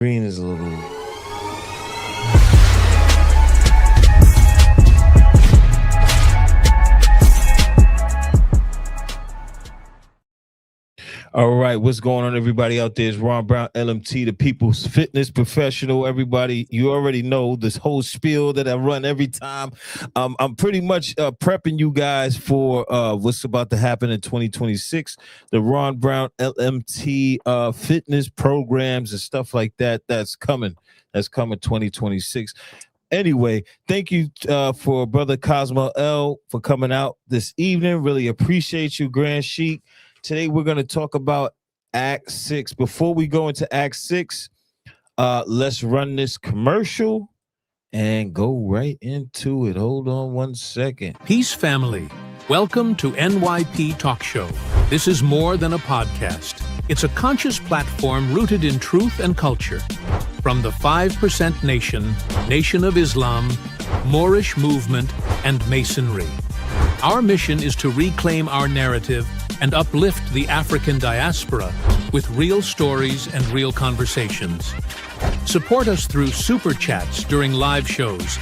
Green is a little. All right, what's going on, everybody out there? It's Ron Brown, LMT, the People's Fitness Professional. Everybody, you already know this whole spiel that I run every time. I'm pretty much prepping you guys for what's about to happen in 2026. The Ron Brown LMT fitness programs and stuff like that. That's coming. That's coming 2026. Anyway, thank you for Brother Cozmo-El for coming out this evening. Really appreciate you, Grand Sheik. Today we're going to talk about Act 6. Before we go into Act 6, let's run this commercial and go right into it. Hold on one second. Peace family. Welcome to NYP Talk Show. This is more than a podcast. It's a conscious platform rooted in truth and culture. From the 5% Nation, Nation of Islam, Moorish movement, and Masonry. Our mission is to reclaim our narrative and uplift the African diaspora with real stories and real conversations. Support us through super chats during live shows,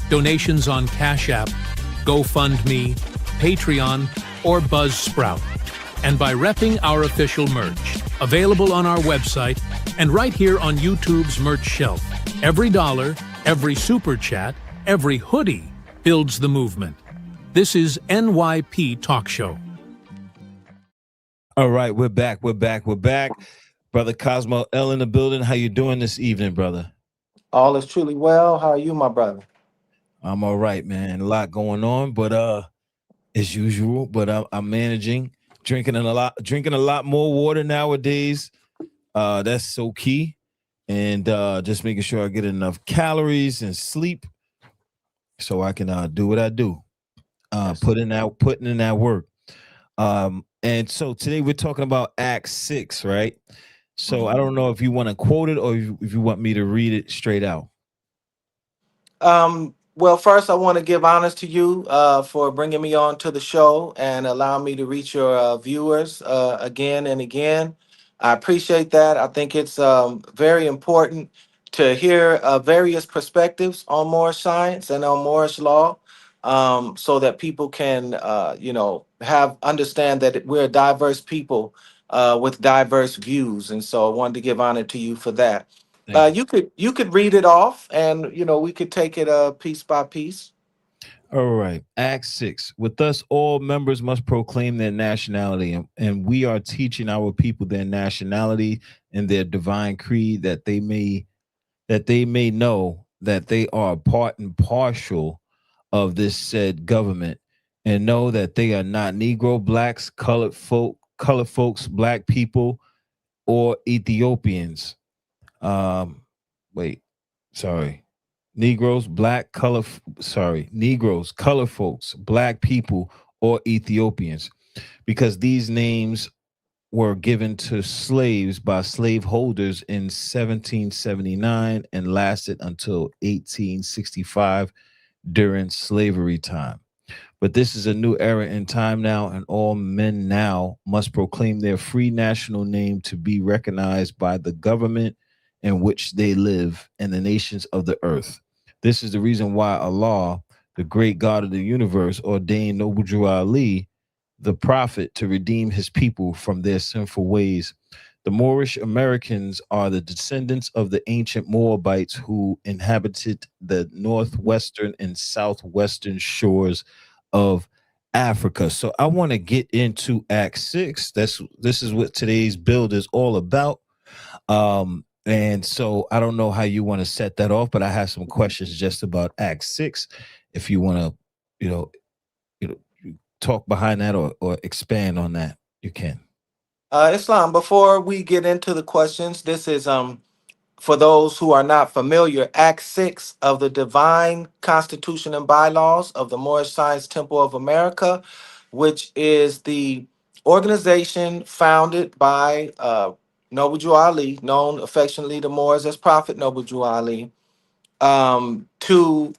donations on Cash App, GoFundMe, Patreon, or Buzzsprout, and by repping our official merch, available on our website and right here on YouTube's merch shelf. Every dollar, every super chat, every hoodie builds the movement. This is NYP Talk Show. All right, we're back. Brother Cozmo-El in the building. How you doing this evening, brother? All is truly well. How are you, my brother? I'm all right, man. A lot going on, but as usual. But I'm managing, drinking a lot more water nowadays. That's so key, and just making sure I get enough calories and sleep, so I can do what I do. Putting in that work. And so today we're talking about Act 6, right? So I don't know if you want to quote it or if you want me to read it straight out. Well, first, I want to give honors to you for bringing me on to the show and allow me to reach your viewers again and again. I appreciate that. I think it's very important to hear various perspectives on Moorish science and on Moorish law, so that people can, understand that we're a diverse people with diverse views. And so I wanted to give honor to you for that. Thank you. You could read it off, and we could take it piece by piece. All right. Act 6. With us, all members must proclaim their nationality, and we are teaching our people their nationality and their divine creed, that they may know that they are part and partial of this said government, and know that they are not Negro, blacks, colored folks, black people, or Ethiopians. Wait, sorry. Negroes, Negroes, color folks, black people, or Ethiopians, because these names were given to slaves by slaveholders in 1779 and lasted until 1865 during slavery time. But this is a new era in time now, and all men now must proclaim their free national name to be recognized by the government in which they live and the nations of the earth. This is the reason why Allah, the great God of the universe, ordained Noble Drew Ali, the prophet, to redeem his people from their sinful ways. The Moorish Americans are the descendants of the ancient Moabites who inhabited the northwestern and southwestern shores of Africa. So I want to get into Act 6. This is what today's build is all about. And so I don't know how you want to set that off, but I have some questions just about Act 6. If you want to, talk behind that or expand on that, you can. Islam, before we get into the questions, this is for those who are not familiar, Act 6 of the Divine Constitution and Bylaws of the Moorish Science Temple of America, which is the organization founded by Noble Drew Ali, known affectionately to Moors as Prophet Noble Drew Ali, to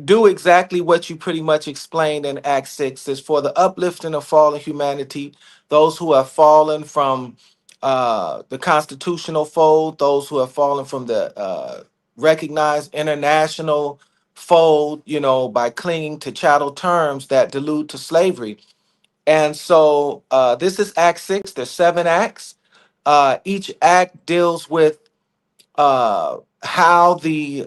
do exactly what you pretty much explained in Act 6, is for the uplifting of fallen humanity, those who have fallen from the constitutional fold, those who have fallen from the recognized international fold, you know, by clinging to chattel terms that delude to slavery. And so this is Act 6. There's 7 acts. Each act deals with how the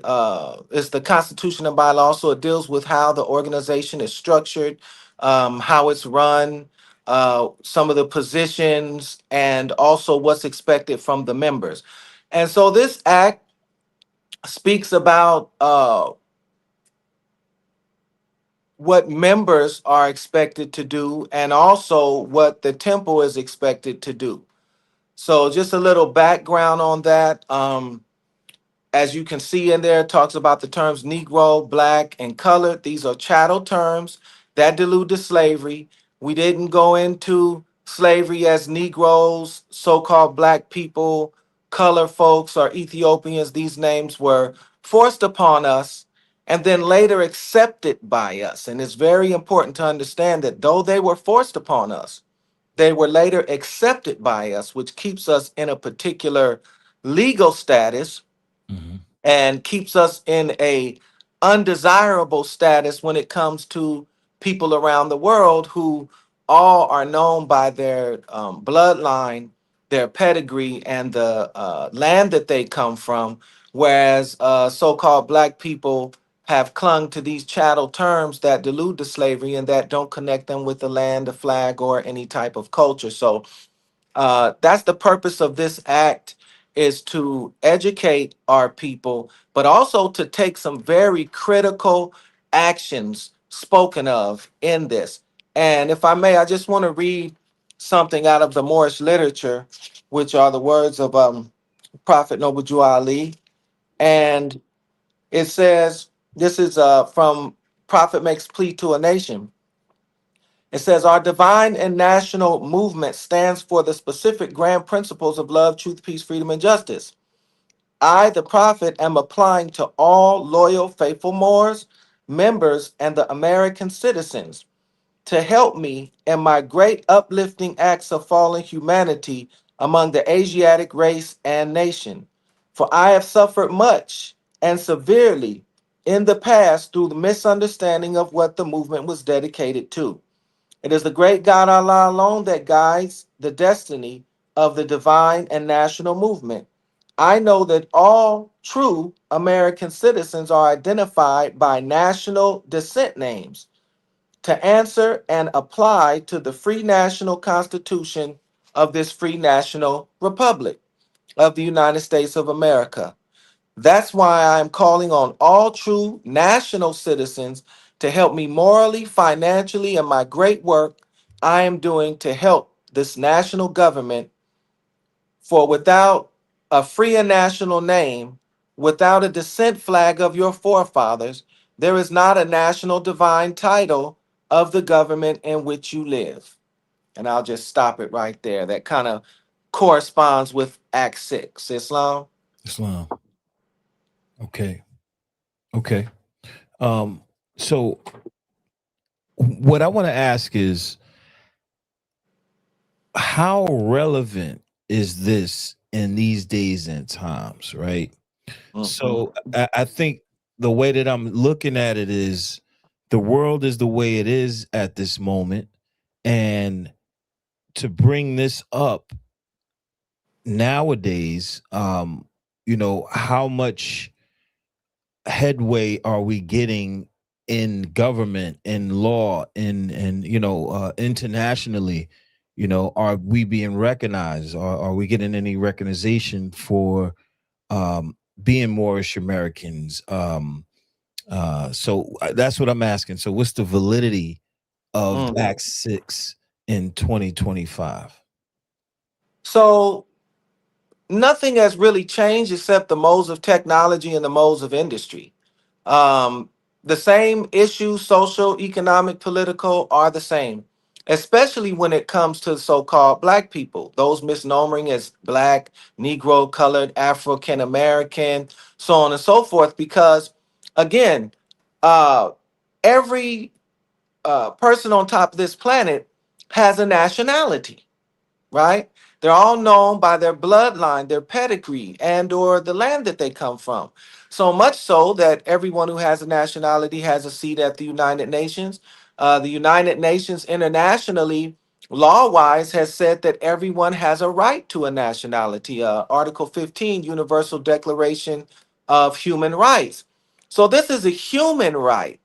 it's the Constitution and bylaws, so it deals with how the organization is structured, how it's run, some of the positions, and also what's expected from the members. And so this act speaks about what members are expected to do and also what the temple is expected to do. So just a little background on that. As you can see in there, it talks about the terms Negro, Black, and colored. These are chattel terms that delude to slavery. We didn't go into slavery as Negroes, so-called Black people, color folks, or Ethiopians. These names were forced upon us and then later accepted by us. And it's very important to understand that though they were forced upon us, they were later accepted by us, which keeps us in a particular legal status Hmm. and keeps us in a undesirable status when it comes to people around the world who all are known by their bloodline, their pedigree, and the land that they come from, whereas so-called black people have clung to these chattel terms that delude to slavery and that don't connect them with the land, the flag, or any type of culture. So that's the purpose of this act, is to educate our people, but also to take some very critical actions spoken of in this. And if I may, I just want to read something out of the Moorish literature, which are the words of Prophet Noble Ali. And it says, this is from Prophet Makes Plea to a Nation. It says, our divine and national movement stands for the specific grand principles of love, truth, peace, freedom, and justice. I, the prophet, am applying to all loyal, faithful Moors, members, and the American citizens to help me in my great uplifting acts of fallen humanity among the Asiatic race and nation. For I have suffered much and severely in the past through the misunderstanding of what the movement was dedicated to. It is the great God Allah alone that guides the destiny of the divine and national movement. I know that all true American citizens are identified by national descent names to answer and apply to the free national constitution of this free national republic of the United States of America. That's why I'm calling on all true national citizens to help me morally, financially, in my great work I am doing to help this national government. For without a free and national name, without a descent flag of your forefathers, there is not a national divine title of the government in which you live. And I'll just stop it right there. That kind of corresponds with Act 6. Islam. Islam. Okay. Okay. Um, so what I want to ask is, how relevant is this in these days and times, right? Mhm. So I think the way that I'm looking at it is, the world is the way it is at this moment. And to bring this up nowadays, how much headway are we getting in government, in law, in internationally? Are we being recognized? Are we getting any recognition for being Moorish Americans? So that's what I'm asking. So what's the validity of Mm. Act 6 in 2025? So nothing has really changed except the modes of technology and the modes of industry. Um, the same issues, social, economic, political, are the same, especially when it comes to so-called black people, those misnomering as black, Negro, colored, African American, so on and so forth. Because again, uh, every person on top of this planet has a nationality, right? They're all known by their bloodline, their pedigree, and or the land that they come from. So much so that everyone who has a nationality has a seat at the United Nations. The United Nations internationally, law-wise, has said that everyone has a right to a nationality. Article 15, Universal Declaration of Human Rights. So this is a human right.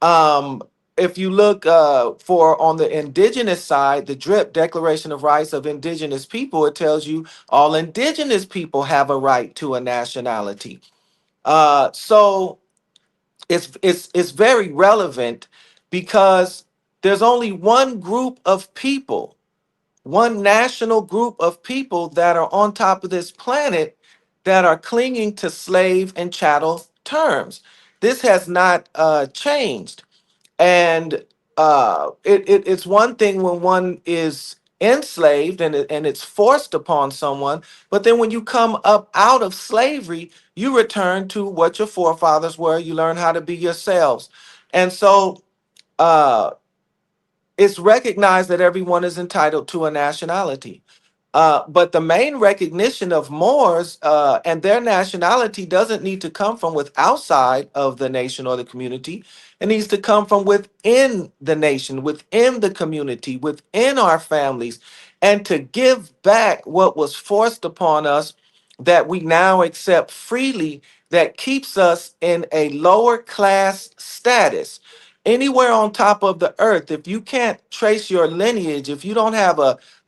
Um, if you look for on the indigenous side, the DRIP, Declaration of Rights of Indigenous People, it tells you all indigenous people have a right to a nationality. So it's very relevant because there's only one group of people, one national group of people that are on top of this planet that are clinging to slave and chattel terms. This has not changed. And it's one thing when one is enslaved and it's forced upon someone, but then when you come up out of slavery, you return to what your forefathers were. You learn how to be yourselves. And so uh, it's recognized that everyone is entitled to a nationality. But the main recognition of Moors and their nationality doesn't need to come from with outside of the nation or the community. It needs to come from within the nation, within the community, within our families, and to give back what was forced upon us that we now accept freely, that keeps us in a lower class status. Anywhere on top of the earth, if you can't trace your lineage, if you don't have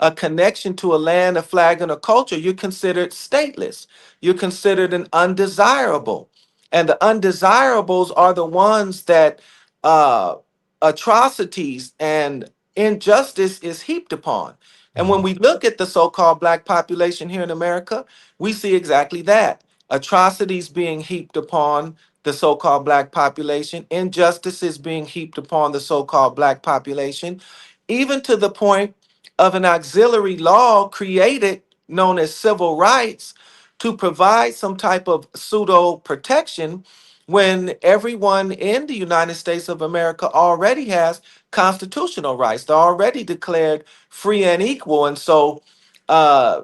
a connection to a land, a flag, and a culture, you're considered stateless. You're considered an undesirable. And the undesirables are the ones that uh, atrocities and injustice is heaped upon. And when Mhm. we look at the so called Black population here in America, we see exactly that atrocities being heaped upon the so called Black population, injustices being heaped upon the so called Black population, even to the point of an auxiliary law created known as civil rights to provide some type of pseudo protection when everyone in the United States of America already has constitutional rights. They're already declared free and equal. And so uh,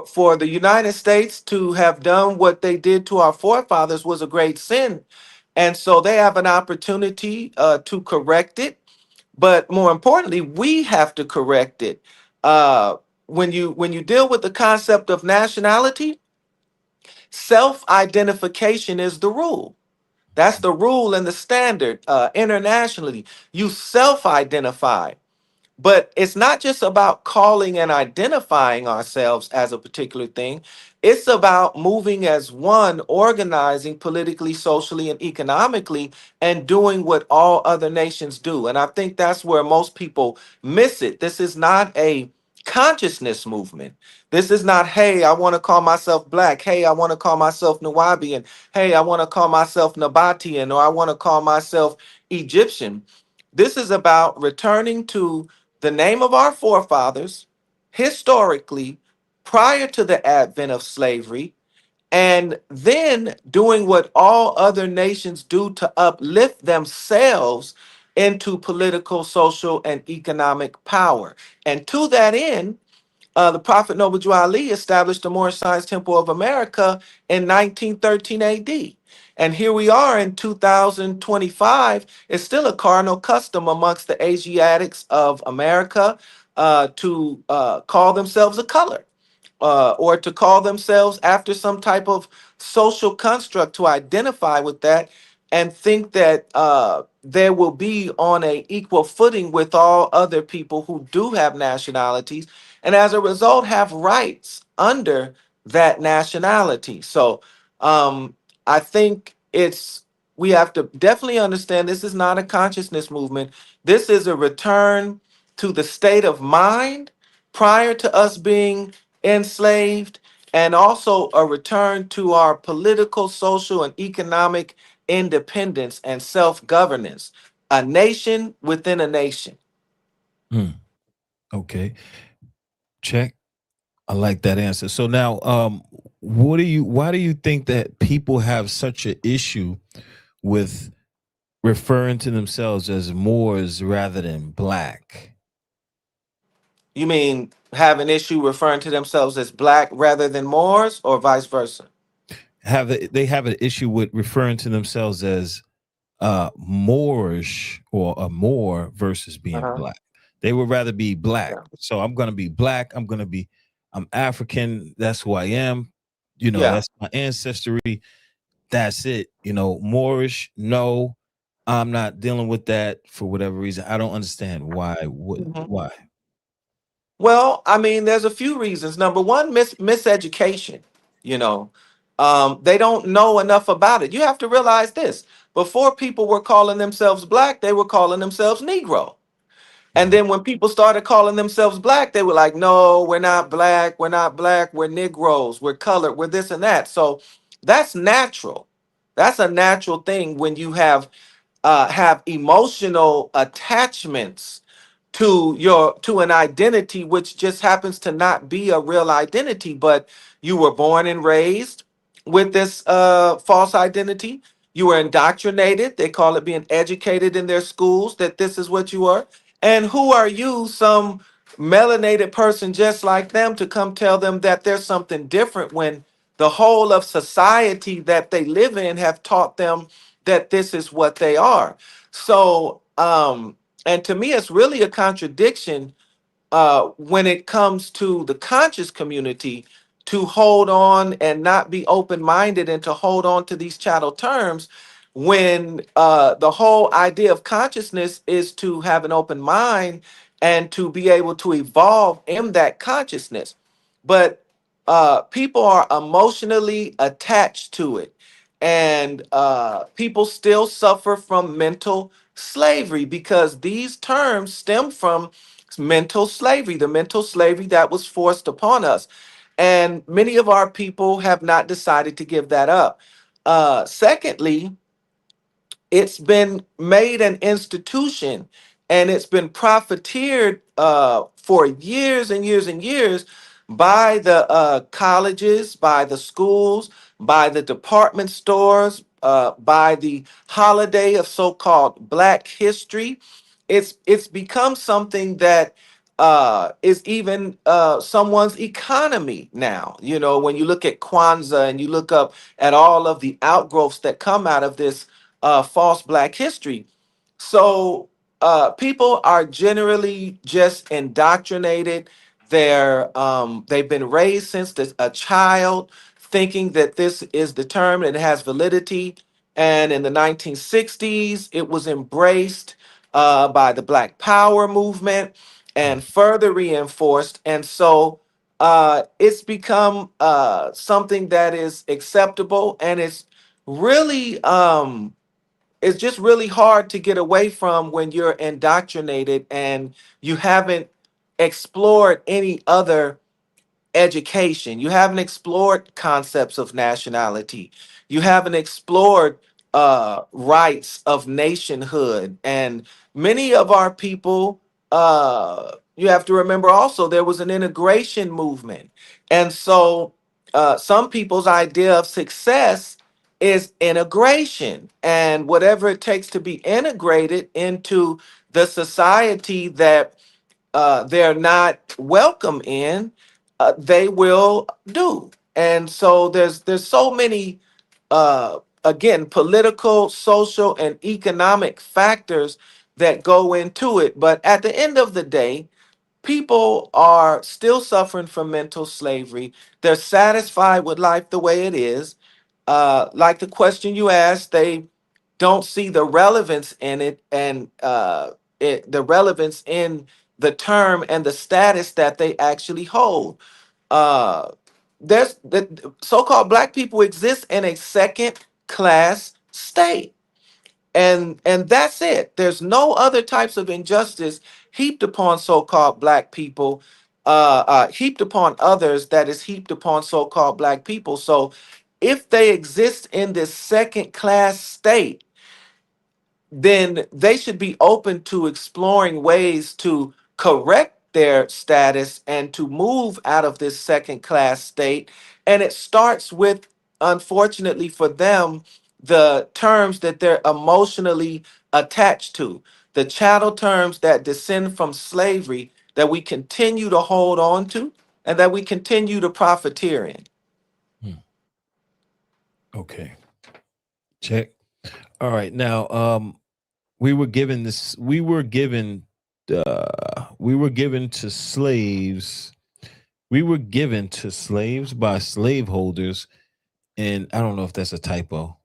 for the United States to have done what they did to our forefathers was a great sin. And so they have an opportunity to correct it, but more importantly, we have to correct it. When you deal with the concept of nationality, self-identification is the rule. That's the rule and the standard internationally. You self-identify. But it's not just about calling and identifying ourselves as a particular thing. It's about moving as one, organizing politically, socially, and economically, and doing what all other nations do. And I think that's where most people miss it. This is not a consciousness movement. This is not, hey, I want to call myself black. Hey, I want to call myself Nawabian. Hey, I want to call myself Nabatian, or I want to call myself Egyptian. This is about returning to the name of our forefathers historically prior to the advent of slavery, and then doing what all other nations do to uplift themselves into political, social, and economic power. And to that end, the Prophet Noble Drew Ali established the Moorish Science Temple of America in 1913 AD. And here we are in 2025. It's still a cardinal custom amongst the Asiatics of America to call themselves a color or to call themselves after some type of social construct to identify with that and think that they will be on a equal footing with all other people who do have nationalities and as a result have rights under that nationality. So I think it's we have to definitely understand this is not a consciousness movement. This is a return to the state of mind prior to us being enslaved, and also a return to our political, social, and economic independence and self governance, a nation within a nation. Hmm. Okay. Check. I like that answer. So now, why do you think that people have such an issue with referring to themselves as Moors rather than black? You mean have an issue referring to themselves as black rather than Moors, or vice versa? They have an issue with referring to themselves as Moorish or a Moor versus being Uh-huh. black. They would rather be black. Yeah. So I'm gonna be black. I'm African. That's who I am. Yeah. That's my ancestry. That's it. Moorish. No, I'm not dealing with that for whatever reason. I don't understand why. Mhm. Why? Well, I mean, there's a few reasons. Number one, miseducation. You know, they don't know enough about it. You have to realize this. Before people were calling themselves black, they were calling themselves Negro. And Mhm. then when people started calling themselves black, they were like, no, we're not black. We're not black. We're Negroes. We're colored. We're this and that. So that's natural. That's a natural thing when you have emotional attachments to an identity which just happens to not be a real identity, but you were born and raised with this false identity. You were indoctrinated, they call it being educated in their schools, that this is what you are. And who are you, some melanated person just like them, to come tell them that there's something different, when the whole of society that they live in have taught them that this is what they are? So and to me, it's really a contradiction when it comes to the conscious community to hold on and not be open minded and to hold on to these chattel terms, when the whole idea of consciousness is to have an open mind and to be able to evolve in that consciousness. But people are emotionally attached to it. And people still suffer from mental slavery because these terms stem from mental slavery, the mental slavery that was forced upon us. And many of our people have not decided to give that up. Secondly, it's been made an institution, and it's been profiteered for years and years and years by the colleges, by the schools, by the department stores, by the holiday of so-called Black History. It's become something that is even someone's economy now. When you look at Kwanzaa and you look up at all of the outgrowths that come out of this false Black history. So people are generally just indoctrinated. They've been raised since a child thinking that this is the term and it has validity. And in the 1960s, it was embraced by the Black Power movement and further reinforced. And so it's become something that is acceptable, and really it's just really hard to get away from when you're indoctrinated and you haven't explored any other education. You haven't explored concepts of nationality. You haven't explored rights of nationhood. And many of our people, you have to remember also, there was an integration movement. And so some people's idea of success is integration, and whatever it takes to be integrated into the society that they're not welcome in, they will do. And so there's so many again, political, social, and economic factors that go into it. But at the end of the day, people are still suffering from mental slavery. They're satisfied with life the way it is. Like the question you asked, they don't see the relevance in it, and the relevance in the term and the status that they actually hold. Uh, there's the so-called Black people exist in a second class state, and that's it. There's no other types of injustice heaped upon so-called Black people, heaped upon others, that is heaped upon so-called Black people. So if they exist in this second class state, then they should be open to exploring ways to correct their status and to move out of this second class state. And it starts with, unfortunately for them, the terms that they're emotionally attached to. The chattel terms that descend from slavery that we continue to hold on to and that we continue to profiteer in. Hmm. Okay. Check. All right. Now, we were given this. We were given to slaves. We were given to slaves by slaveholders, and I don't know if that's a typo.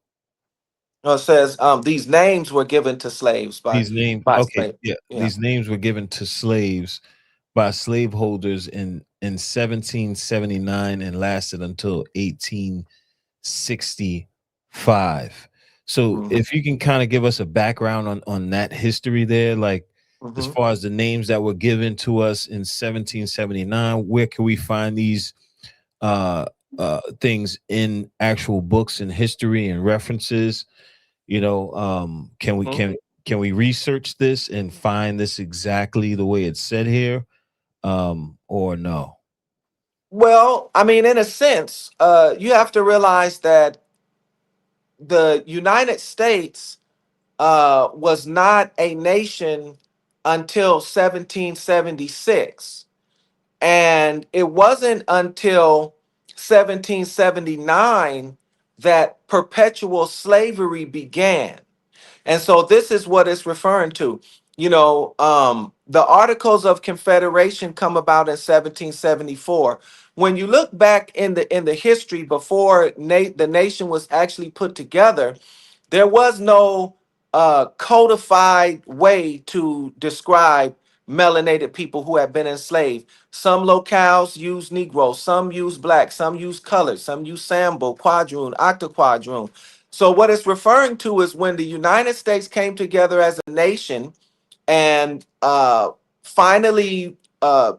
No, it says these names were given to slaves These names, by okay, slave. yeah, Yeah. these names were given to slaves by slaveholders in 1779 and lasted until 1865. So Hmm. if you can kind of give us a background on that history there, like as Hmm. far as the names that were given to us in 1779, where can we find these uh things in actual books and history and references? Can we can we research this and find this exactly the way it's said here, or no? Well, I mean, in a sense, you have to realize that the United States was not a nation until 1776. And it wasn't until 1779 that perpetual slavery began. And so this is what it's referring to. The Articles of Confederation come about in 1774. When you look back in the history before the nation was actually put together, there was no codified way to describe melanated people who had been enslaved. Some locales use Negro, some use black, some use colored, some use Sambo, quadroon, octoquadroon. So what it's referring to is when the United States came together as a nation and finally uh,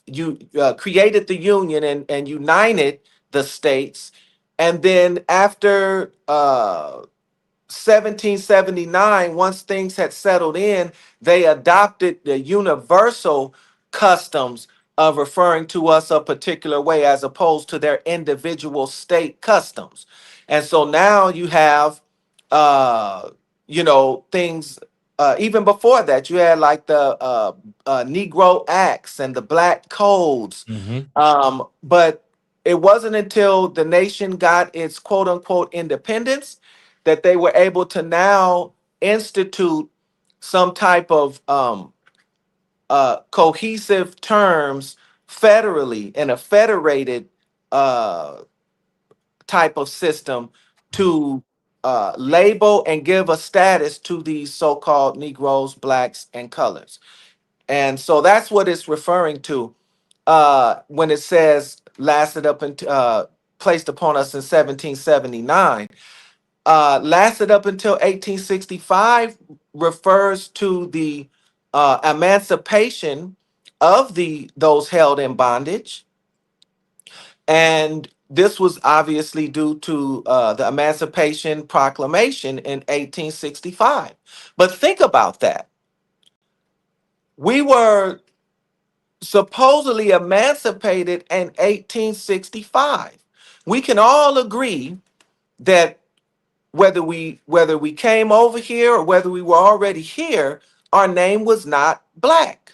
you created the union and united the states. And then after 1779, once things had settled in, they adopted the universal customs of referring to us a particular way as opposed to their individual state customs. And so now you have, uh, things, even before that, you had like the Negro Acts and the Black Codes. Hmm. But it wasn't until the nation got its quote unquote independence that they were able to now institute some type of cohesive terms federally in a federated uh, type of system to label and give a status to these so-called Negroes, blacks, and colors. And so that's what it's referring to when it says lasted up and placed upon us in 1779. Lasted up until 1865 refers to the emancipation of those held in bondage, and this was obviously due to the Emancipation Proclamation in 1865. But think about that. We were supposedly emancipated in 1865. We can all agree that whether we came over here or whether we were already here, our name was not black.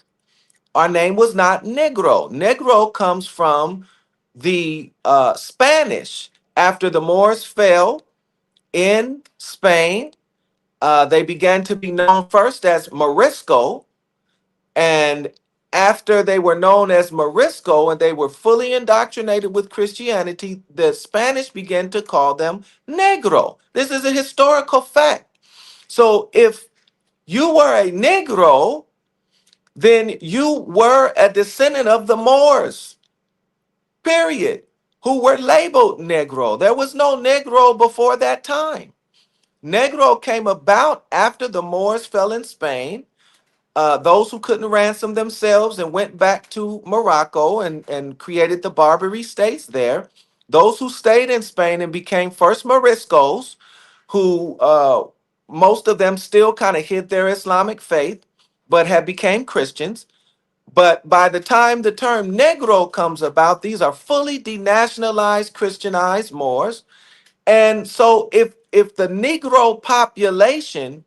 Our name was not Negro. Negro comes from the Spanish. After the Moors fell in Spain, they began to be known first as Morisco, and after they were known as Morisco and they were fully indoctrinated with Christianity, the Spanish began to call them Negro. This is a historical fact. So if you were a Negro, then you were a descendant of the Moors, period, who were labeled Negro. There was no Negro before that time. Negro came about after the Moors fell in Spain. Those who couldn't ransom themselves and went back to Morocco and created the Barbary states there. Those who stayed in Spain and became first Moriscos, who most of them still kind of hid their Islamic faith, but had became Christians. But by the time the term Negro comes about, these are fully denationalized, Christianized Moors. And so if the Negro population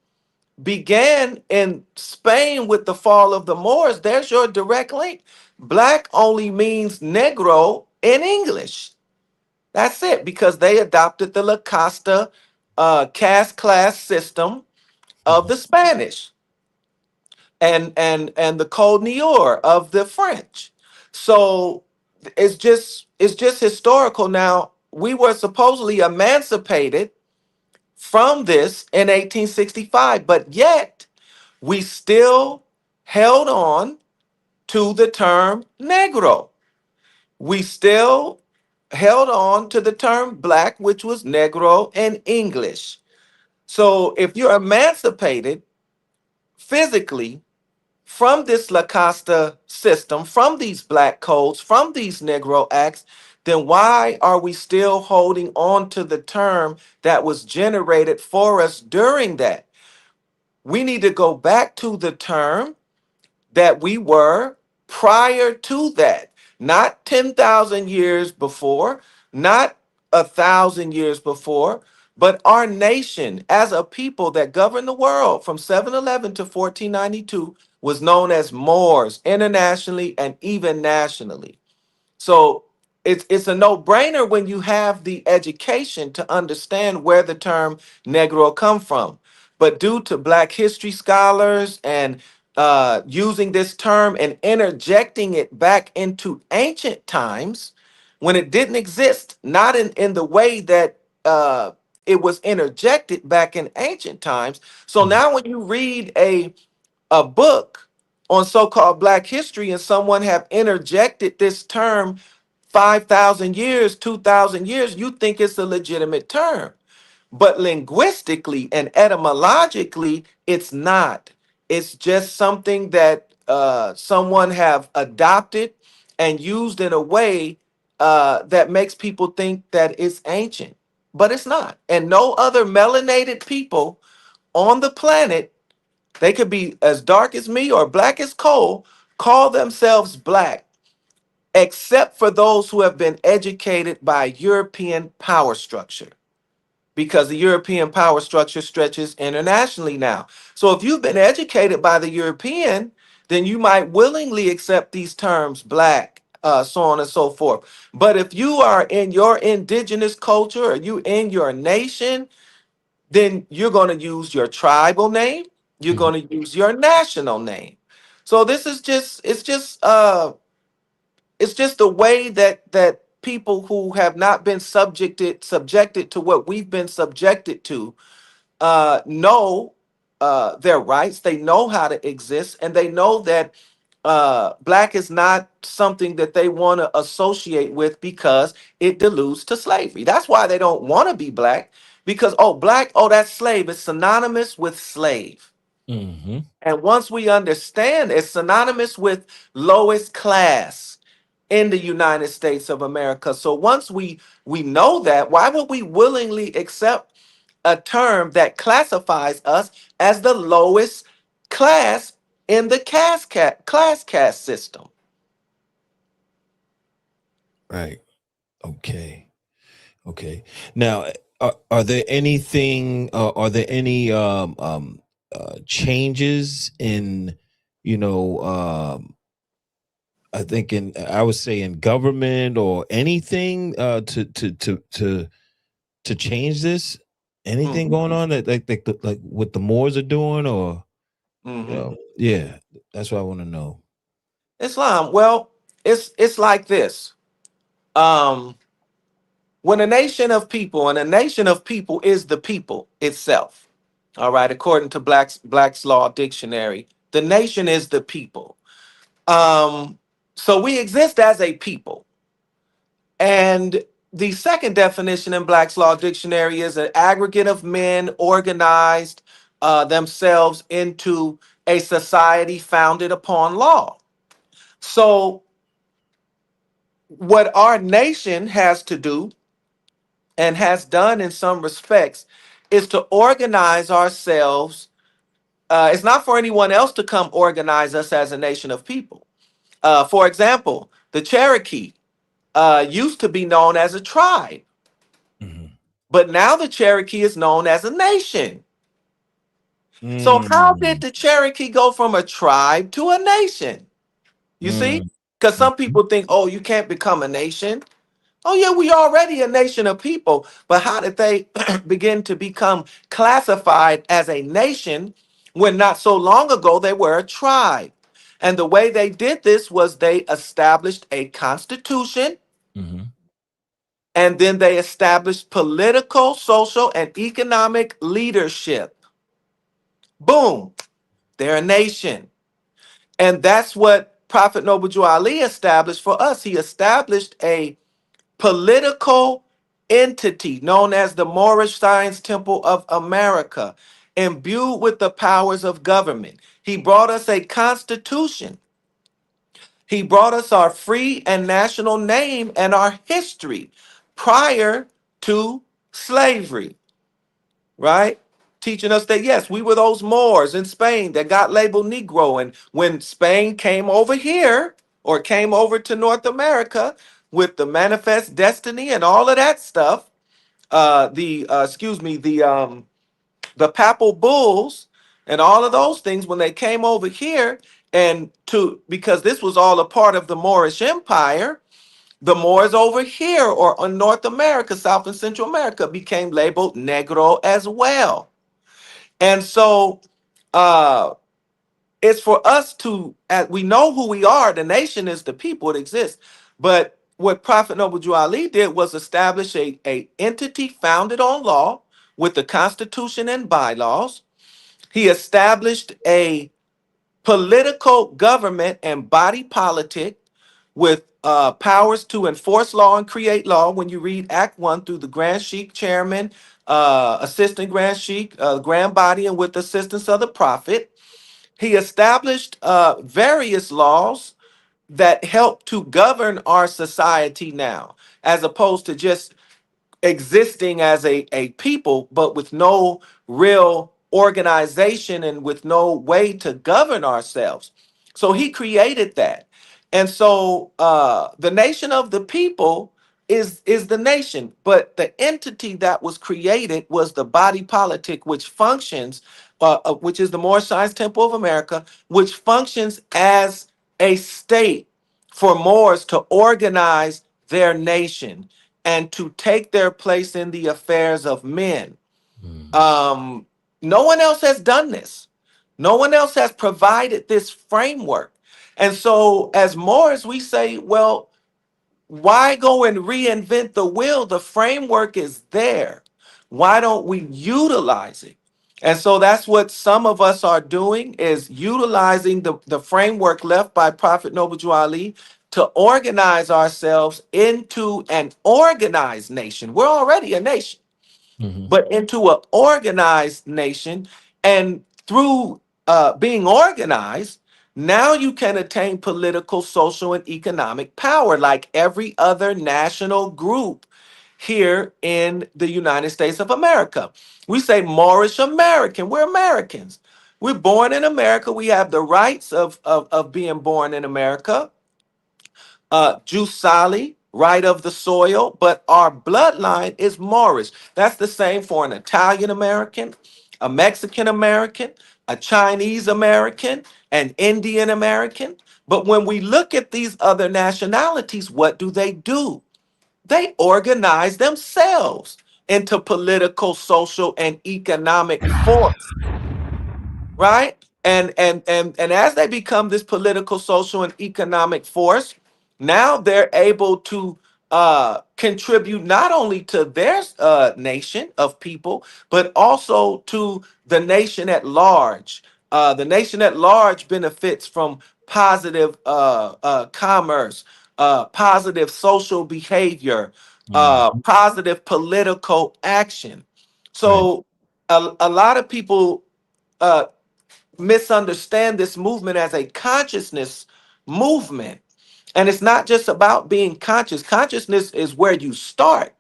began in Spain with the fall of the Moors. There's your direct link. Black only means Negro in English. That's it, because they adopted the La Costa caste class system of the Spanish and the Code Noir of the French. So it's just historical. Now, we were supposedly emancipated from this in 1865, but yet we still held on to the term Negro. We still held on to the term black, which was Negro in English. So if you're emancipated physically from this La Costa system, from these black codes, from these Negro acts, then why are we still holding on to the term that was generated for us during that? We need to go back to the term that we were prior to that, not 10,000 years before, not 1,000 years before, but our nation as a people that governed the world from 711 to 1492 was known as Moors internationally and even nationally. So it's a no-brainer when you have the education to understand where the term Negro come from. But due to Black history scholars and using this term and interjecting it back into ancient times when it didn't exist, not in the way that it was interjected back in ancient times. So now when you read a book on so-called black history and someone have interjected this term 5,000 years, 2,000 years, you think it's a legitimate term. But linguistically and etymologically, it's not. It's just something that someone have adopted and used in a way that makes people think that it's ancient, but it's not. And no other melanated people on the planet, they could be as dark as me or black as coal, call themselves black, except for those who have been educated by European power structure, because the European power structure stretches internationally now. So if you've been educated by the European, then you might willingly accept these terms, black, so on and so forth. But if you are in your indigenous culture or you in your nation, then you're going to use your tribal name, you're Mhm. going to use your national name. So this is just it's just the way that people who have not been subjected to what we've been subjected to know their rights, they know how to exist, and they know that black is not something that they want to associate with because it deludes to slavery. That's why they don't want to be black, because oh, black, oh, that's slave. It's synonymous with slave. Mhm. And once we understand it's synonymous with lowest class in the United States of America. So once we know that, why would we willingly accept a term that classifies us as the lowest class in the class caste system? Right. Okay. Okay. Now, are there anything? Are there any changes in, you know, I think I would say in government or anything to change this? Anything Mhm, going on that like what the Moors are doing, or mhm. yeah, that's what I want to know. Islam. Well, it's like this. Um, when a nation of people, and a nation of people is the people itself. All right, according to Black's Law Dictionary, the nation is the people. So we exist as a people. And the second definition in Black's Law Dictionary is an aggregate of men organized themselves into a society founded upon law. So, what our nation has to do and has done in some respects is to organize ourselves. It's not for anyone else to come organize us as a nation of people. For example, the Cherokee used to be known as a tribe. Mhm. But now the Cherokee is known as a nation. So how did Mm, the Cherokee go from a tribe to a nation? You see? mm, Because some mhm, people think, oh, you can't become a nation. Oh, yeah, we already a nation of people. But how did they begin to become classified as a nation when not so long ago they were a tribe? And the way they did this was they established a constitution, mhm, and then they established political, social, and economic leadership. Boom, they're a nation. And that's what Prophet Noble Jew Ali established for us. He established a political entity known as the Moorish Science Temple of America, imbued with the powers of government. He brought us a constitution. He brought us our free and national name and our history prior to slavery, right? Teaching us that, yes, we were those Moors in Spain that got labeled Negro. And when Spain came over here or came over to North America with the manifest destiny and all of that stuff, the excuse me, the papal bulls and all of those things, when they came over here and to because this was all a part of the Moorish Empire, the Moors over here or on North America, South and Central America became labeled Negro as well. And so it's for us to, as we know who we are, the nation is the people, it exists. But what Prophet Noble Drew Ali did was establish a entity founded on law with the Constitution and bylaws. He established a political government and body politic with powers to enforce law and create law. When you read Act 1 through the Grand Sheik Chairman, Assistant Grand Sheik, Grand Body, and with the assistance of the Prophet, he established various laws that help to govern our society now, as opposed to just existing as a people, but with no real organization and with no way to govern ourselves. So he created that. And so the nation of the people is the nation, but the entity that was created was the body politic, which functions, which is the Moorish Science Temple of America, which functions as a state for Moors to organize their nation and to take their place in the affairs of men. mhm, Um, no one else has done this. No one else has provided this framework. And so, as Moors, we say, well, why go and reinvent the wheel? The framework is there. Why don't we utilize it? And so that's what some of us are doing is utilizing the framework left by Prophet Noble Jew Ali to organize ourselves into an organized nation. We're already a nation, mhm, but into an organized nation. And through being organized, now you can attain political, social, and economic power like every other national group here in the United States of America. We say Moorish American. We're Americans. We're born in America. We have the rights of being born in America. Jus Sali, right of the soil, but our bloodline is Moorish. That's the same for an Italian American, a Mexican American, a Chinese American, an Indian American. But when we look at these other nationalities, what do? They organize themselves into political, social, and economic force, right? And as they become this political, social, and economic force, now they're able to contribute not only to their nation of people, but also to the nation at large. The nation at large benefits from positive commerce, positive social behavior, mhm. positive political action. Right. So a lot of people uh, misunderstand this movement as a consciousness movement. And it's not just about being conscious. Consciousness is where you start.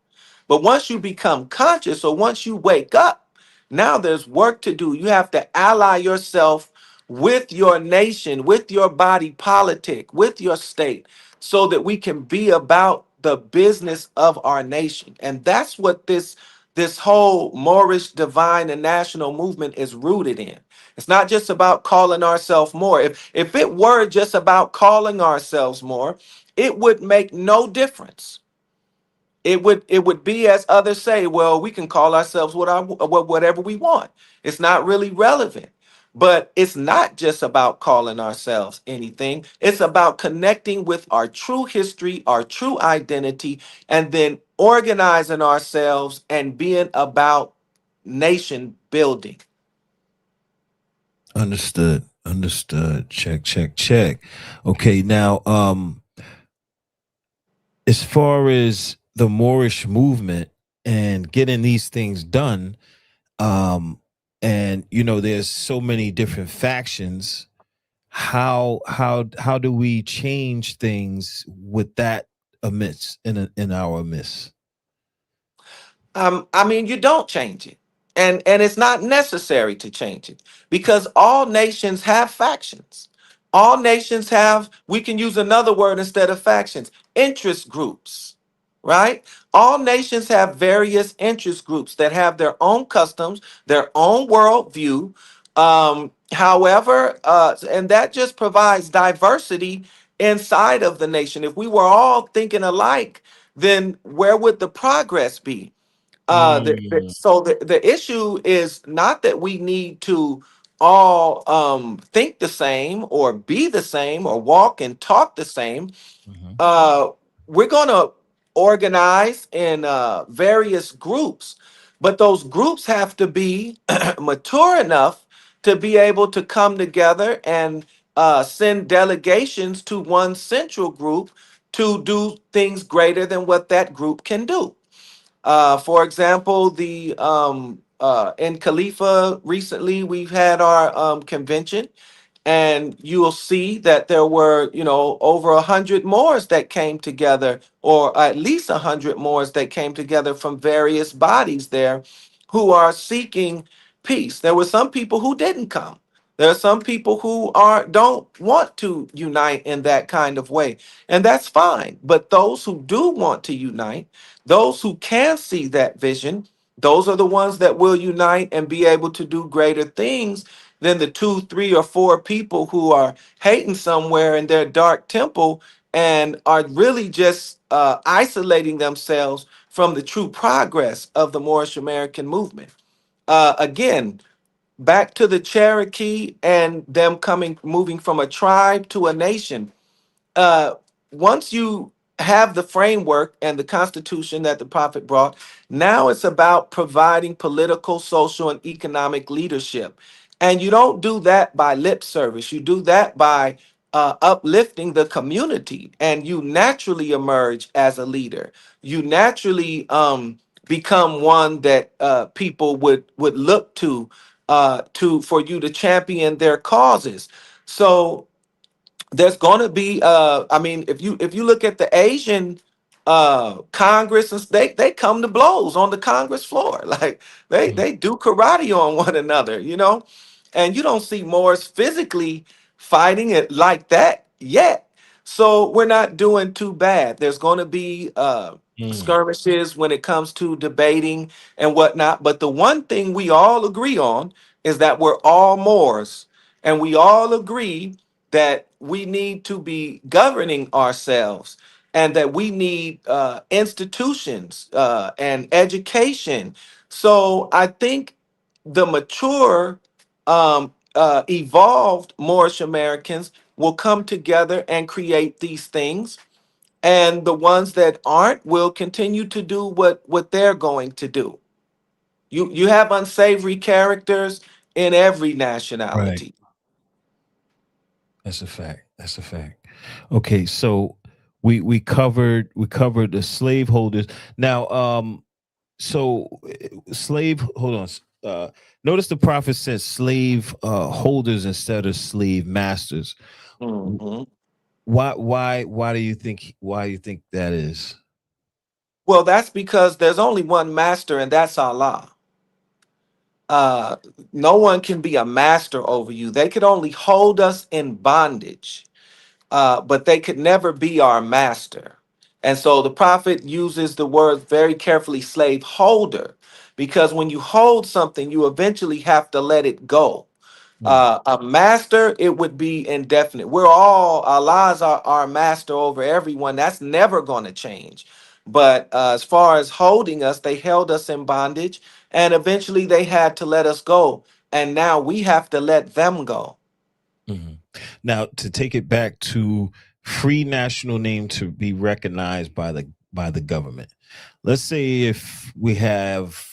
But once you become conscious or once you wake up, now there's work to do. You have to ally yourself with your nation, with your body politic, with your state, so that we can be about the business of our nation. And that's what this this whole Moorish divine and national movement is rooted in. It's not just about calling ourselves more. If it were just about calling ourselves more, it would make no difference. It would be as others say, well, we can call ourselves whatever we want. It's not really relevant. But it's not just about calling ourselves anything. It's about connecting with our true history, our true identity, and then organizing ourselves and being about nation building. Understood. Understood. Check, check, check. Okay, now as far as the Moorish movement and getting these things done, um and there's so many different factions. How do we change things with that amidst in our midst? I mean, you don't change it. And it's not necessary to change it because all nations have factions. All nations have, we can use another word instead of factions, interest groups, right? All nations have various interest groups that have their own customs, their own worldview. However, and that just provides diversity inside of the nation. If we were all thinking alike, then where would the progress be? Mm, So the issue is not that we need to all think the same or be the same or walk and talk the same. mhm. uh, we're going to organize in various groups, but those groups have to be mature enough to be able to come together and send delegations to one central group to do things greater than what that group can do. For example, the in Khalifa recently we've had our convention, and you'll see that there were, over 100 Moors that came together, or at least 100 Moors that came together from various bodies there, who are seeking peace. There were some people who didn't come. There are some people who don't want to unite in that kind of way, and that's fine. But those who do want to unite, those who can see that vision, those are the ones that will unite and be able to do greater things than the two, three, or four people who are hating somewhere in their dark temple and are really just isolating themselves from the true progress of the Moorish American movement. Again, back to the Cherokee and them moving from a tribe to a nation. uh, Once you have the framework and the constitution that the prophet brought, now it's about providing political, social, and economic leadership. And you don't do that by lip service. You do that by uplifting the community, and you naturally emerge as a leader. You naturally become one that people would look to for you to champion their causes. So there's going to be I mean, if you look at the Asian Congress, and they come to blows on the Congress floor. Like Mm, they do karate on one another, and you don't see Moors physically fighting it like that yet. So we're not doing too bad. There's going to be mm. skirmishes when it comes to debating and whatnot, but the one thing we all agree on is that we're all Moors, and we all agree that we need to be governing ourselves, and that we need institutions and education. So I think the mature, evolved Moorish Americans will come together and create these things. And the ones that aren't will continue to do what they're going to do. You have unsavory characters in every Right. nationality. That's a fact. That's a fact. Okay, so we covered the slaveholders. Now, so slave hold on. Notice the prophet says slave holders instead of slave masters. Mhm. Why do you think that is? Well, that's because there's only one master, and that's Allah. Uh, no one can be a master over you. They could only hold us in bondage, but they could never be our master. And so the prophet uses the word very carefully, slave holder, because when you hold something, you eventually have to let it go. Mm, A master, it would be indefinite. We're all, Allah's our master over everyone. That's never going to change. But as far as holding us, they held us in bondage, and eventually they had to let us go. And now we have to let them go. mhm. Now, to take it back to free national name to be recognized by the government. Let's say if we have,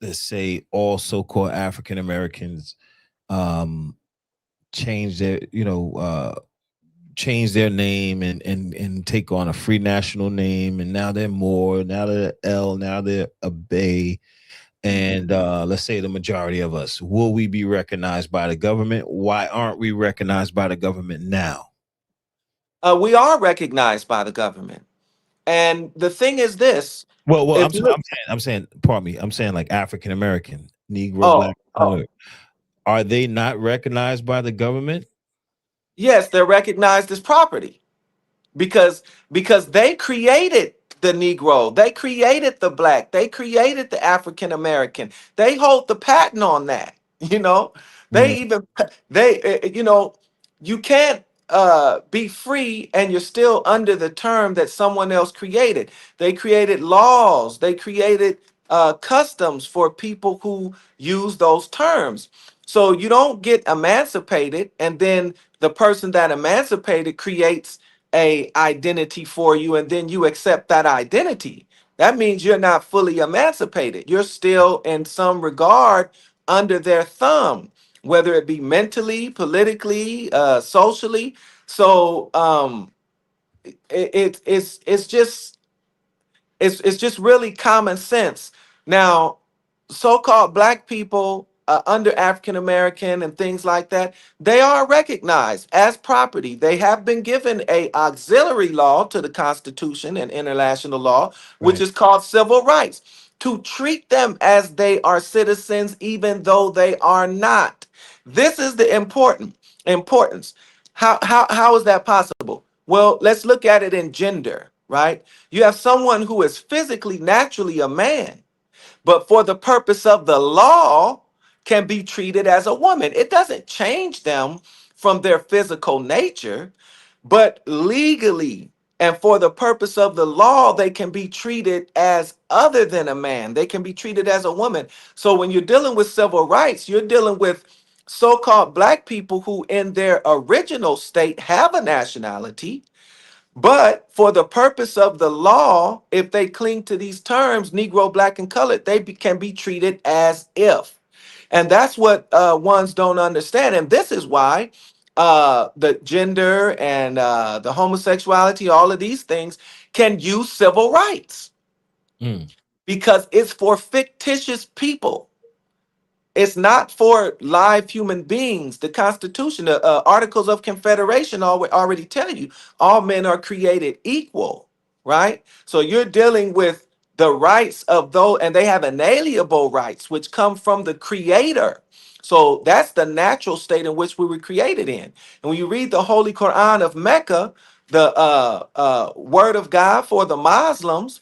let's say, all so-called African Americans um change their, change their name and take on a free national name, and now they're Moore, now they're L, now they're a Bay, and let's say the majority of us, will we be recognized by the government? Why aren't we recognized by the government now? We are recognized by the government. And the thing is this, Well, if you look, I'm saying, pardon me, I'm saying like African American, Negro, oh, Black, oh, color. Are they not recognized by the government? yes, they're recognized as property. because because they created the Negro, they created the black, they created the African American. They hold the patent on that. You know, Mm, they even they you can't be free and you're still under the term that someone else created. They created laws, they created customs for people who use those terms. So you don't get emancipated and then the person that emancipated creates a identity for you and then you accept that identity. That means you're not fully emancipated. You're still in some regard under their thumb, whether it be mentally, politically, socially. So it's just it's just really common sense. Now, so-called black people under African American and things like that, they are recognized as property. They have been given a auxiliary law to the Constitution and international law, which right. is called civil rights, to treat them as they are citizens, even though they are not. This is the importance. How is that possible? Well, let's look at it in gender, right? You have someone who is physically, naturally a man, but for the purpose of the law can be treated as a woman. It doesn't change them from their physical nature, but legally and for the purpose of the law, they can be treated as other than a man. They can be treated as a woman. So when you're dealing with civil rights, you're dealing with so-called black people who in their original state have a nationality, but for the purpose of the law, if they cling to these terms, Negro, black, and colored, can be treated as if. And that's what ones don't understand. And this is why the gender and the homosexuality, all of these things can use civil rights Mm, because it's for fictitious people. It's not for live human beings. The Constitution, the Articles of Confederation already tell you all men are created equal, right? So you're dealing with the rights of those, and they have inalienable rights, which come from the Creator. So that's the natural state in which we were created in. And when you read the Holy Quran of Mecca, the word of God for the Muslims,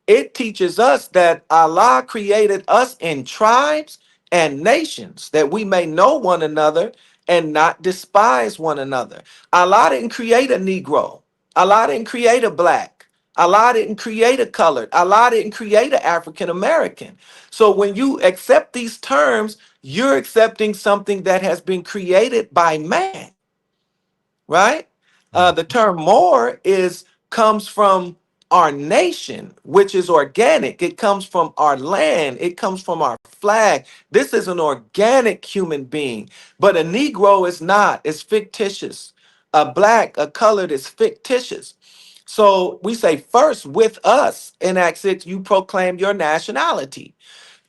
it teaches us that Allah created us in tribes and nations that we may know one another and not despise one another. Allah didn't create a Negro. Allah didn't create a black. Allah didn't create a colored. Allah didn't create an African American. So when you accept these terms, you're accepting something that has been created by man, right? mm, The term more is comes from our nation, which is organic. It comes from our land. It comes from our flag. This is an organic human being, but a Negro is not. It's fictitious. A black, a colored is fictitious. So we say first with us in Acts 6, you proclaim your nationality.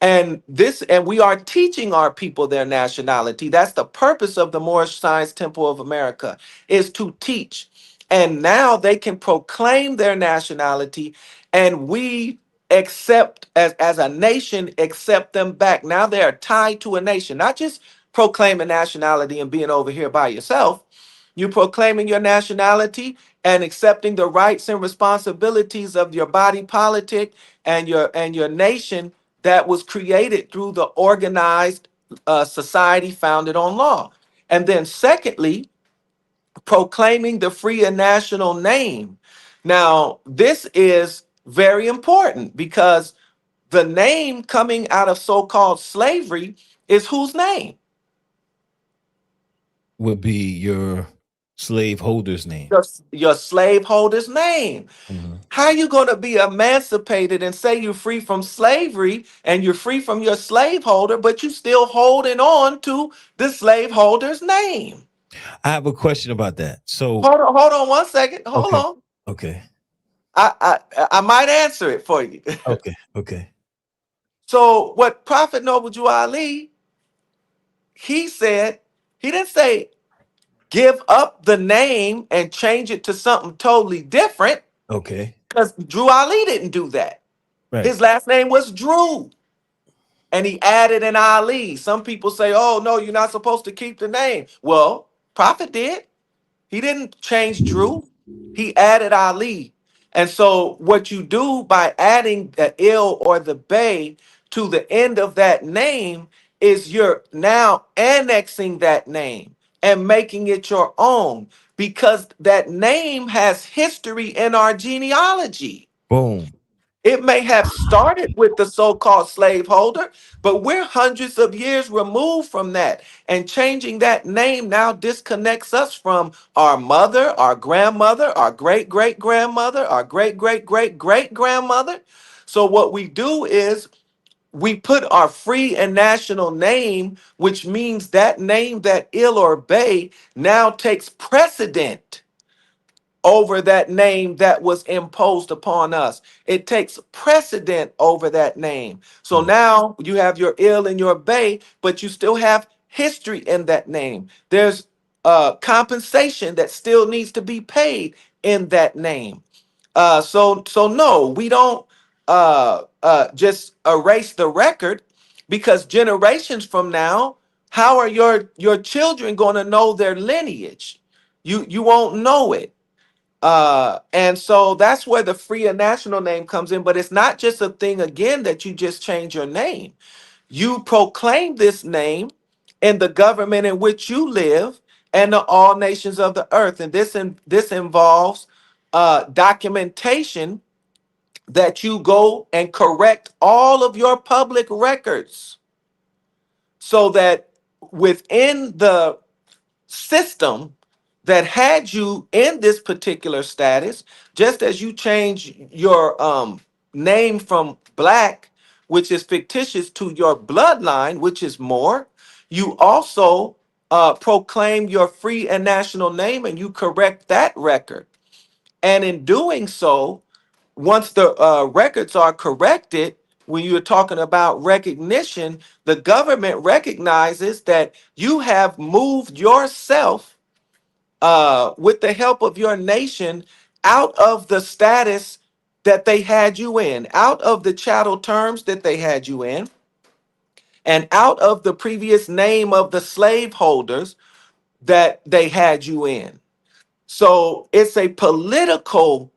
And we are teaching our people their nationality. That's the purpose of the Moorish Science Temple of America, is to teach. And now they can proclaim their nationality, and we accept as a nation, accept them back. Now they are tied to a nation, not just proclaiming nationality and being over here by yourself. You proclaiming your nationality and accepting the rights and responsibilities of your body politic and your nation that was created through the organized society founded on law. And then, secondly, proclaiming the free and national name. Now, this is very important because the name coming out of so called slavery is whose name? Would be your slaveholder's name. Your slaveholder's name. Mhm. How you going to be emancipated and say you're free from slavery and you're free from your slaveholder, but you still holding on to the slaveholder's name? I have a question about that. So, Hold on 1 second. Hold okay, on. okay, I might answer it for you. okay, okay, So what Prophet Noble Jew Ali, he said, he didn't say give up the name and change it to something totally different, okay. because Drew Ali didn't do that. Right. His last name was Drew, and he added an Ali. Some people say, oh, no, you're not supposed to keep the name. Well, Prophet did. He didn't change Drew. He added Ali. And so what you do by adding the ill or the bay to the end of that name is you're now annexing that name and making it your own, because that name has history in our genealogy. Boom. It may have started with the so-called slaveholder, but we're hundreds of years removed from that. And changing that name now disconnects us from our mother, our grandmother, our great-great-grandmother, our great-great-great-great-grandmother. So what we do is we put our free and national name, which means that name, that ill or bay, now takes precedent over that name that was imposed upon us. It takes precedent over that name. So Mm. now you have your ill and your bay, but you still have history in that name. There's compensation that still needs to be paid in that name. So no, we don't just erase the record, because generations from now, how are your children going to know their lineage? You won't know it. And so that's where the free and national name comes in. But it's not just a thing again that you just change your name. You proclaim this name in the government in which you live and the all nations of the earth. And this involves documentation, that you go and correct all of your public records, so that within the system that had you in this particular status, just as you change your name from black, which is fictitious, to your bloodline, which is more, you also proclaim your free and national name and you correct that record. And in doing so, once the records are corrected, when you're talking about recognition, the government recognizes that you have moved yourself, with the help of your nation, out of the status that they had you in, out of the chattel terms that they had you in, and out of the previous name of the slaveholders that they had you in. So it's a political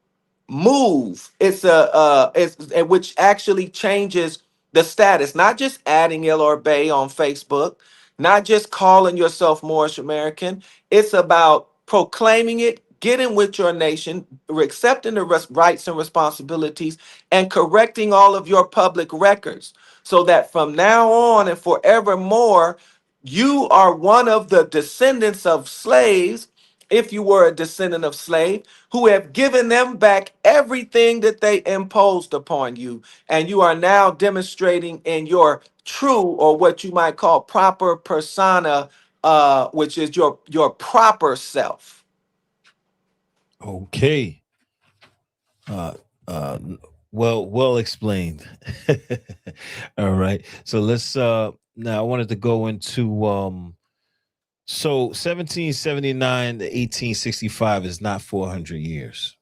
move. Which actually changes the status, not just adding L or Bay on Facebook, not just calling yourself Moorish American. It's about proclaiming it, getting with your nation, accepting the rights and responsibilities, and correcting all of your public records, so that from now on and forevermore, you are one of the descendants of slaves, if you were a descendant of slave, who have given them back everything that they imposed upon you. And you are now demonstrating in your true, or what you might call proper persona, which is your proper self. Okay. Uh, uh, well explained. All right. So let's now I wanted to go into so 1779 to 1865 is not 400 years.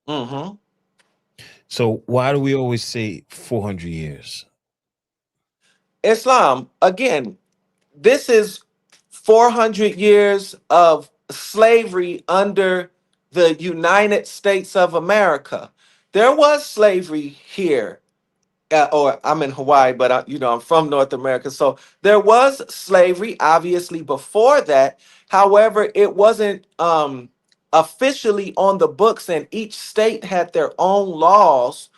Mhm. So why do we always say 400 years? Islam, again, this is 400 years of slavery under the United States of America. There was slavery here or I'm in Hawaii, but I'm from North America. So there was slavery, obviously, before that. However, it wasn't officially on the books, and each state had their own laws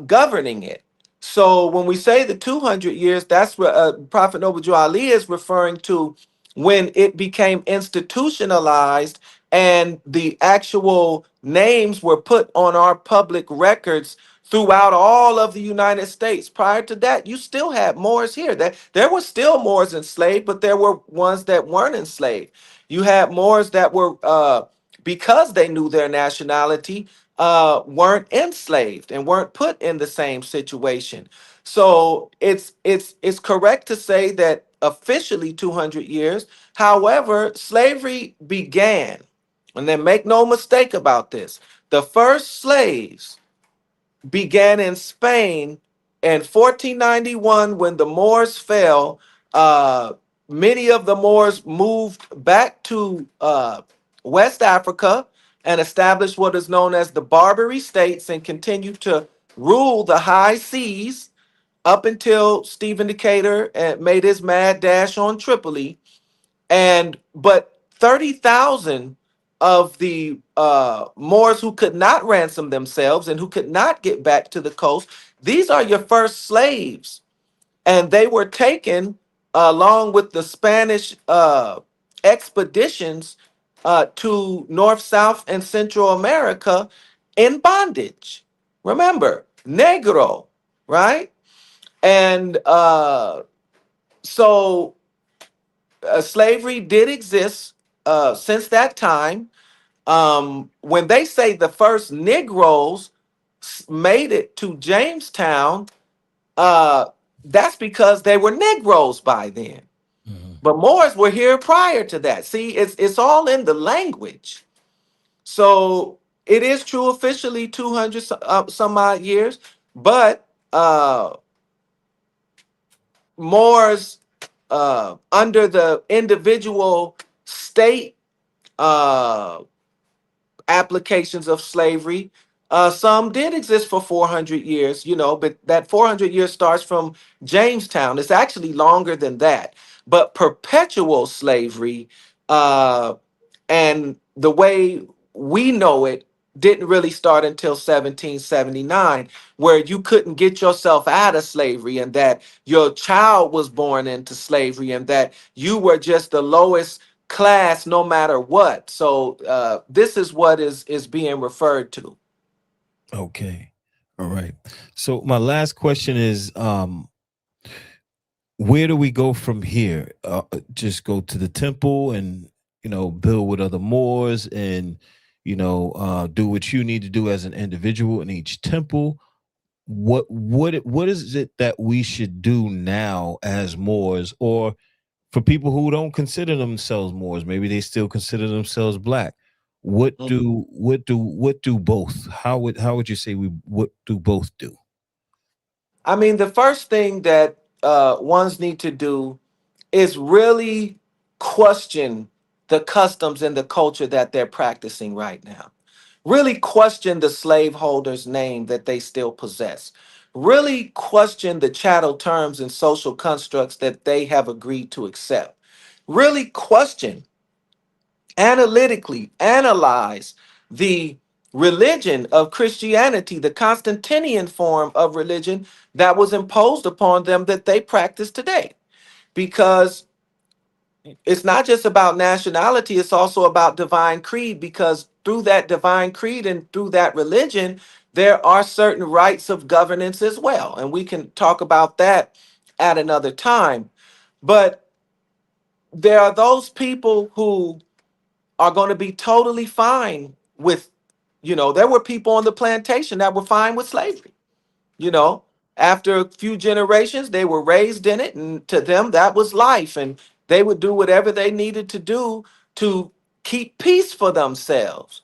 governing it. So when we say the 200 years, that's what Prophet Noble Ali is referring to when it became institutionalized and the actual names were put on our public records throughout all of the United States. Prior to that, you still had Moors here. That there were still Moors enslaved, but there were ones that weren't enslaved. You had Moors that were because they knew their nationality, weren't enslaved and weren't put in the same situation. So it's correct to say that officially 200 years. However, slavery began, and then make no mistake about this. The first slaves began in Spain in 1491 when the Moors fell. Uh, Many of the Moors moved back to West Africa and established what is known as the Barbary States and continued to rule the high seas up until Stephen Decatur made his mad dash on Tripoli. And but 30,000 of the Moors who could not ransom themselves and who could not get back to the coast, these are your first slaves. And they were taken along with the Spanish expeditions to North, South, and Central America in bondage. Remember, Negro, right? And so slavery did exist since that time. When they say the first Negroes made it to Jamestown, uh, that's because they were Negroes by then. Mhm. But Moors were here prior to that. See, it's all in the language. So it is true officially 200 some odd years, but Moors under the individual state uh, applications of slavery. Some did exist for 400 years, but that 400 years starts from Jamestown. It's actually longer than that. But perpetual slavery uh, and the way we know it didn't really start until 1779, where you couldn't get yourself out of slavery and that your child was born into slavery and that you were just the lowest class no matter what. So this is what is being referred to. Okay. All right. So my last question is where do we go from here? Just go to the temple and build with other Moors and do what you need to do as an individual in each temple. What is it that we should do now as Moors, or for people who don't consider themselves Moors, maybe they still consider themselves black? What do both? How would you say what do both do? I mean, the first thing that ones need to do is really question the customs and the culture that they're practicing right now. Really question the slaveholder's name that they still possess. Really question the chattel terms and social constructs that they have agreed to accept. Really question, analytically analyze the religion of Christianity, the Constantinian form of religion that was imposed upon them that they practice today. Because it's not just about nationality, it's also about divine creed, because through that divine creed and through that religion, there are certain rights of governance as well. And we can talk about that at another time. But there are those people who are going to be totally fine with, there were people on the plantation that were fine with slavery. You know, After a few generations, they were raised in it, and to them, that was life. And they would do whatever they needed to do to keep peace for themselves.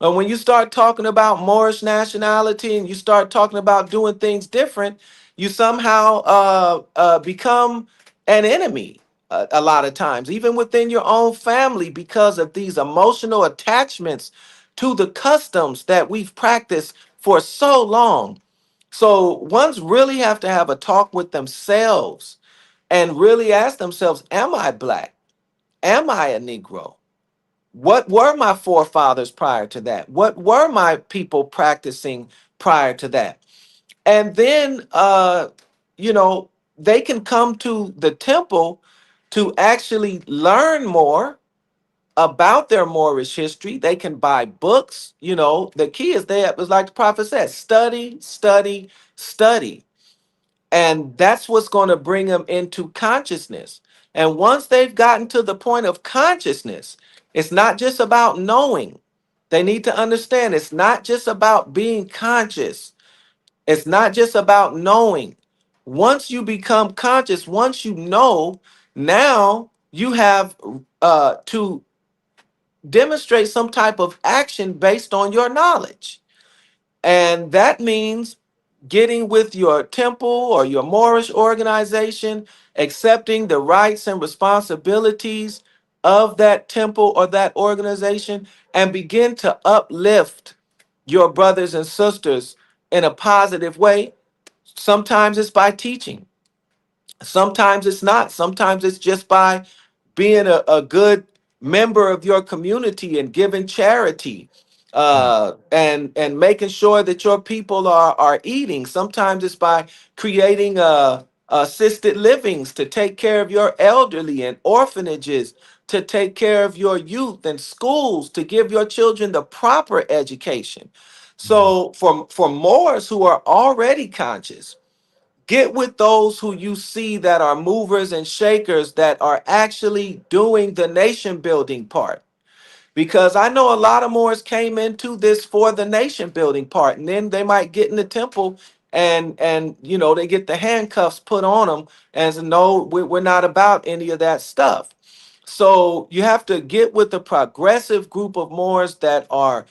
And when you start talking about Moorish nationality and you start talking about doing things different, you somehow become an enemy a lot of times, even within your own family, because of these emotional attachments to the customs that we've practiced for so long. So ones really have to have a talk with themselves and really ask themselves, am I black? Am I a Negro? What were my forefathers prior to that? What were my people practicing prior to that? And then, you know, they can come to the temple to actually learn more about their Moorish history. They can buy books. You know, the key is there, it was like the prophet said, study, study, study. And that's what's going to bring them into consciousness. And once they've gotten to the point of consciousness, it's not just about knowing. They need to understand it's not just about being conscious. It's not just about knowing. Once you become conscious, once you know, now you have to demonstrate some type of action based on your knowledge. And that means getting with your temple or your Moorish organization, accepting the rights and responsibilities of that temple or that organization, and begin to uplift your brothers and sisters in a positive way. Sometimes it's by teaching. Sometimes it's not. Sometimes it's just by being a good member of your community and giving charity, and making sure that your people are eating. Sometimes it's by creating assisted livings to take care of your elderly, and orphanages to take care of your youth, and schools to give your children the proper education. So for Moors who are already conscious, get with those who you see that are movers and shakers, that are actually doing the nation building part. Because I know a lot of Moors came into this for the nation building part, and then they might get in the temple, and you know, they get the handcuffs put on them and say, no, we're not about any of that stuff. So you have to get with the progressive group of Moors that are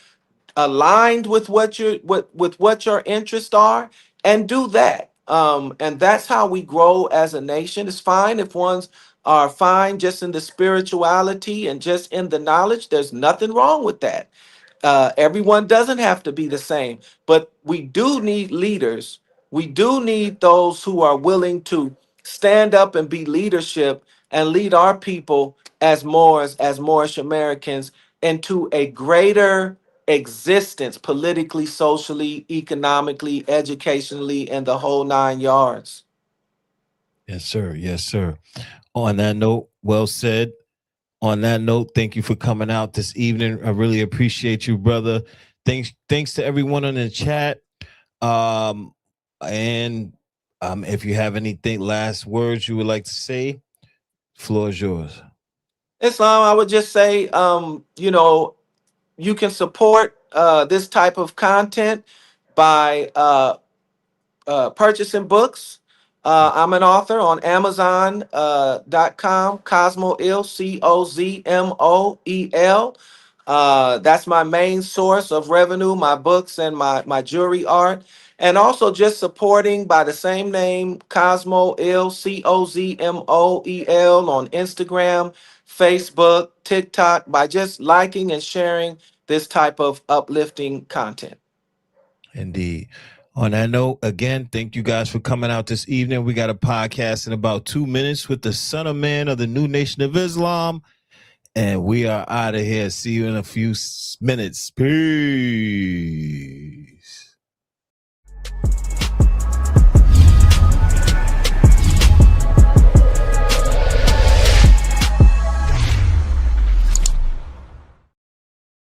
aligned with what your interests are, and do that. And that's how we grow as a nation. It's fine if ones are fine just in the spirituality and just in the knowledge. There's nothing wrong with that. Everyone doesn't have to be the same, but we do need leaders. We do need those who are willing to stand up and be leadership and lead our people as Moors, as Moorish Americans, into a greater existence politically, socially, economically, educationally, and the whole nine yards. Yes, sir. Yes, sir. On that note, well said. On that note, thank you for coming out this evening. I really appreciate you, brother. Thanks to everyone on the chat. And if you have anything last words you would like to say, floor is yours. Islam, I would just say, you know, you can support this type of content by purchasing books. I'm an author on Amazon.com, Cozmo-El, Cozmoel. That's my main source of revenue, my books and my jewelry art. And also just supporting by the same name, Cozmo-El, Cozmoel, on Instagram, Facebook, TikTok, by just liking and sharing this type of uplifting content. Indeed. On that note, again, thank you guys for coming out this evening. We got a podcast in about 2 minutes with the son of man of the New Nation of Islam. And we are out of here. See you in a few minutes. Peace.